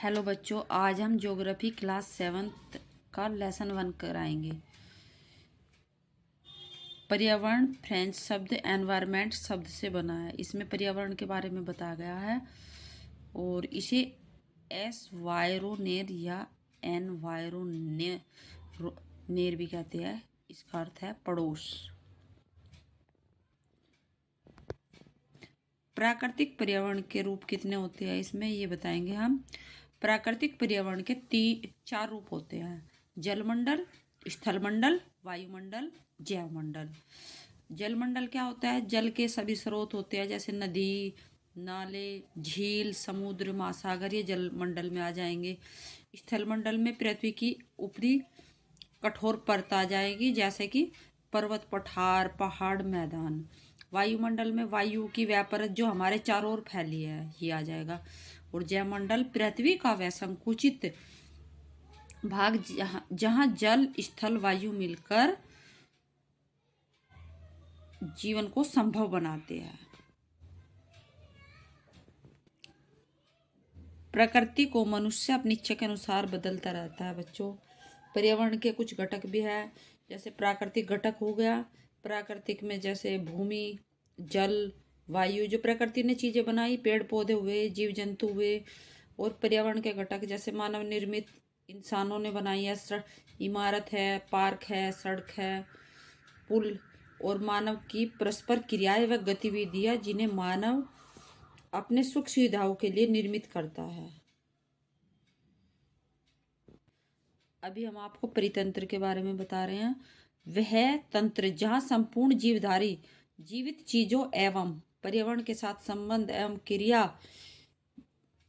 Hello बच्चों, आज हम ज्योग्राफी क्लास 7th का लेसन 1 कराएंगे। पर्यावरण फ्रेंच शब्द एनवायरनमेंट शब्द से बना है। इसमें पर्यावरण के बारे में बताया गया है और इसे एनवायरोनेर या एनवायरोनेर भी कहते हैं। इसका अर्थ है पड़ोस। प्राकृतिक पर्यावरण के रूप कितने होते हैं इसमें ये बताएंगे हम। प्राकृतिक पर्यावरण के 4 रूप होते हैं: जलमंडल, स्थलमंडल, वायुमंडल, जैवमंडल। जलमंडल क्या होता है? जल के सभी स्रोत होते हैं, जैसे नदी, नाले, झील, समुद्र, महासागर, ये जलमंडल में आ जाएंगे। स्थलमंडल में पृथ्वी की ऊपरी कठोर परत आ जाएगी, जैसे कि पर्वत, पठार, पहाड़, मैदान। वायुमंडल में वायु की वह परत जो हमारे चारों ओर फैली है, ये आ जाएगा। और जैवमंडल पृथ्वी का वह संकुचित भाग जहां जल, स्थल, वायु मिलकर जीवन को संभव बनाते हैं। प्रकृति को मनुष्य अपनी इच्छा के अनुसार बदलता रहता है बच्चों। पर्यावरण के कुछ घटक भी है, जैसे प्राकृतिक घटक हो गया। प्राकृतिक में जैसे भूमि, जल, वायु, जो प्रकृति ने चीजें बनाई, पेड़ पौधे हुए, जीव जंतु हुए। और पर्यावरण के घटक जैसे मानव निर्मित, इंसानों ने बनाई है, इमारत है, पार्क है, सड़क है, पुल। और मानव की परस्पर क्रियाएं व गतिविधियां जिन्हें मानव अपने सुख सुविधाओं के लिए निर्मित करता है। अभी हम आपको परितंत्र के बारे में बता रहे हैं। वह तंत्र जहाँ संपूर्ण जीवधारी जीवित चीजों एवं पर्यावरण के साथ संबंध एवं क्रिया,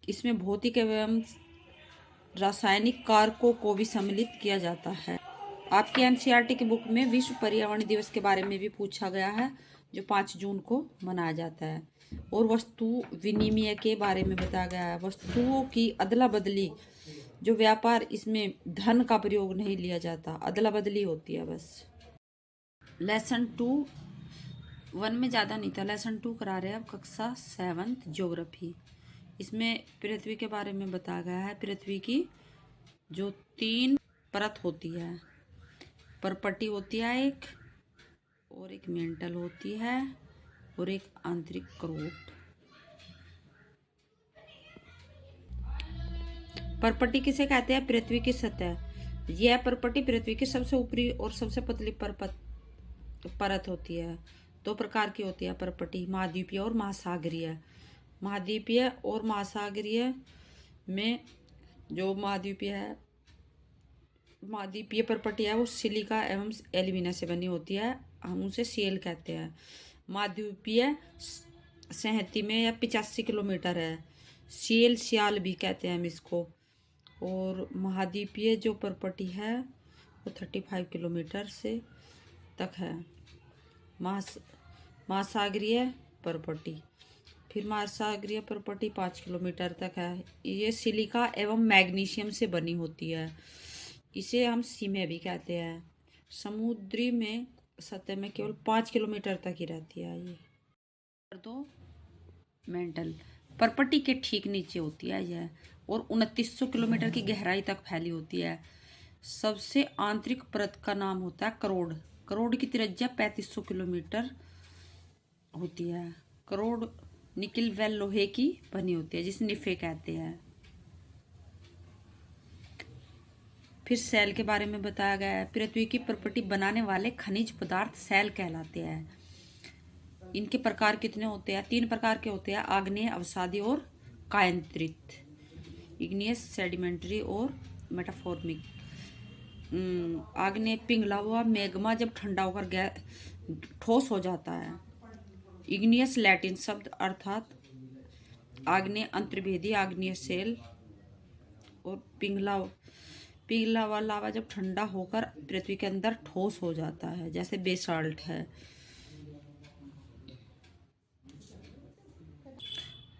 इसमें भौतिक एवं रासायनिक कारकों को भी सम्मिलित किया जाता है। आपके एनसीईआरटी की बुक में विश्व पर्यावरण दिवस के बारे में भी पूछा गया है, जो 5 जून को मनाया जाता है। और वस्तु विनिमय के बारे में बताया गया है। वस्तुओं की अदला बदली, जो व्यापार, इसमें धन का प्रयोग नहीं लिया जाता, अदला बदली होती है बस। लेसन 2 1 में ज़्यादा नहीं था, लेसन 2 करा रहे हैं अब, कक्षा 7th ज्योग्राफी। इसमें पृथ्वी के बारे में बताया गया है। पृथ्वी की जो 3 परत होती है, परपटी होती है एक, और एक मेंटल होती है, और एक आंतरिक करोट। परपटी किसे कहते हैं? पृथ्वी की सतह। यह परपटी पृथ्वी की सबसे ऊपरी और सबसे पतली परत होती है। 2 प्रकार की होती है परपटी, महाद्वीपीय और महासागरीय। महाद्वीपीय और महासागरीय में जो महाद्वीपीय परपटी है वो सिलिका एवं एल्यूमिना से बनी होती है, हम उसे शेल कहते हैं। महाद्वीपीय 37 में या 85 किलोमीटर है, सियाल भी कहते हैं हम इसको। और महाद्वीपीय जो परपटी है वो 35 किलोमीटर से तक है। महासागरीय परपटी, फिर महासागरीय परपटी 5 किलोमीटर तक है। ये सिलिका एवं मैग्नीशियम से बनी होती है, इसे हम सीमे भी कहते हैं। समुद्री में सतह में केवल 5 किलोमीटर तक ही रहती है ये। 2 मेंटल परपटी के ठीक नीचे होती है यह, और 2900 किलोमीटर की गहराई तक फैली होती है। सबसे आंतरिक परत का नाम होता है करोड़। करोड़ की त्रिज्या 3500 किलोमीटर होती है। करोड़ निकिल व लोहे की बनी होती है, जिसे निफे कहते हैं। फिर सेल के बारे में बताया गया है। पृथ्वी की परपटी बनाने वाले खनिज पदार्थ सेल कहलाते हैं। इनके प्रकार कितने होते हैं? 3 प्रकार के होते हैं: आग्नेय, अवसादी और कायांतरित। इग्नियस, सेडिमेंट्री और मेटाफॉर्मिक। आग्नेय पिघला हुआ मैग्मा जब ठंडा होकर ठोस हो जाता है। इग्नियस लैटिन शब्द अर्थात आग्नेय, अंतर्भेदी आग्नेय सेल। और पिघला हुआ लावा जब ठंडा होकर पृथ्वी के अंदर ठोस हो जाता है, जैसे बेसाल्ट है।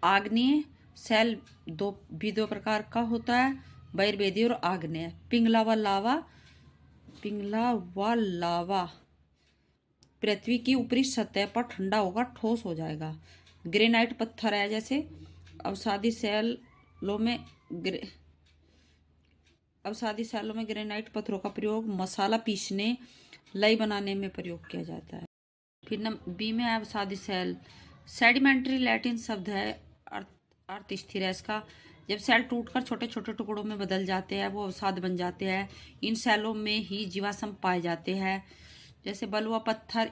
आग्नेय सेल दो प्रकार का होता है, बहिर्वेदी और आग्नेय। पिघला हुआ लावा पृथ्वी की ऊपरी सतह पर ठंडा होकर ठोस हो जाएगा। ग्रेनाइट पत्थर है जैसे। अवसादी सेलों में अवसादी सेलों में ग्रेनाइट पत्थरों का प्रयोग मसाला पीसने, लई बनाने में प्रयोग किया जाता है। फिर बी में अवसादी सेल। सेडिमेंट्री लैटिन शब्द है, अर्थ स्थिर है इसका। जब सेल टूटकर छोटे छोटे टुकड़ों में बदल जाते हैं, वो अवसाद बन जाते हैं। इन सेलों में ही जीवाश्म पाए जाते हैं, जैसे बलुआ पत्थर।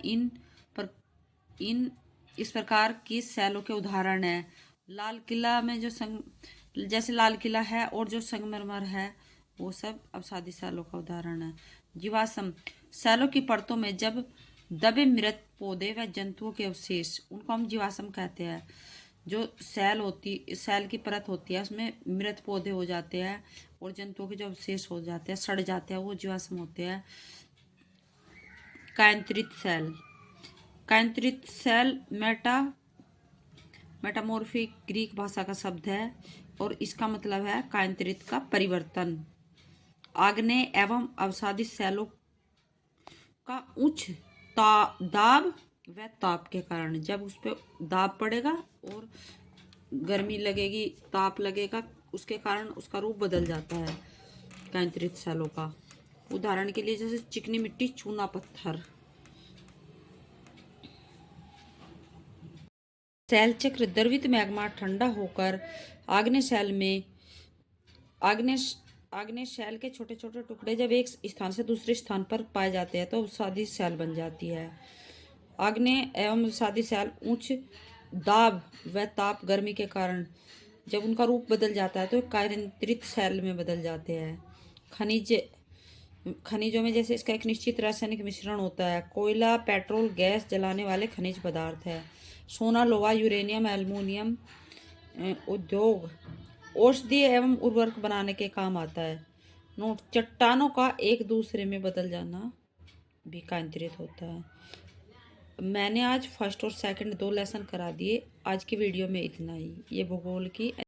इस प्रकार की सेलों के उदाहरण है लाल किला में जैसे लाल किला है और जो संगमरमर है, वो सब अवसादी सेलों का उदाहरण है। जीवाश्म सेलों की परतों में जब दबे मृत पौधे व जंतुओं के अवशेष, उनको हम जीवाश्म कहते हैं। जो सेल की परत होती है, उसमें मृत पौधे हो जाते हैं और जंतुओं के जो अवशेष हो जाते हैं, सड़ जाते हैं, वो जीवाश्म होते हैं। कायांतरित सेल। कायांतरित सेल मेटामॉर्फिक ग्रीक भाषा का शब्द है और इसका मतलब है कायांतरित का परिवर्तन। आग्नेय एवं अवसादी सेलों का उच्च दाब व ताप के कारण, जब उस पर दाब पड़ेगा और गर्मी लगेगी, ताप लगेगा, उसके कारण उसका रूप बदल जाता है कायांतरित सेलों का। उदाहरण के लिए जैसे चिकनी मिट्टी, चूना पत्थर। सेल चक्र। द्रवित मैग्मा ठंडा होकर आग्नेय सेल के छोटे छोटे टुकड़े जब एक स्थान से दूसरे स्थान पर पाए जाते हैं तो अवसादी सेल बन जाती है। आग्नेय एवं अवसादी सेल उच्च दाब व ताप गर्मी के कारण जब उनका रूप बदल जाता है तो कायांतरित सेल में बदल जाते हैं। खनिजों में जैसे इसका एक निश्चित रासायनिक मिश्रण होता है। कोयला, पेट्रोल, गैस जलाने वाले खनिज पदार्थ है। सोना, लोहा, यूरेनियम, एल्युमिनियम उद्योग औषधीय एवं उर्वरक बनाने के काम आता है। नोट: चट्टानों का एक दूसरे में बदल जाना भी कायांतरित होता है। मैंने आज फर्स्ट और सेकंड 2 लेसन करा दिए। आज की वीडियो में इतना ही। ये भूगोल की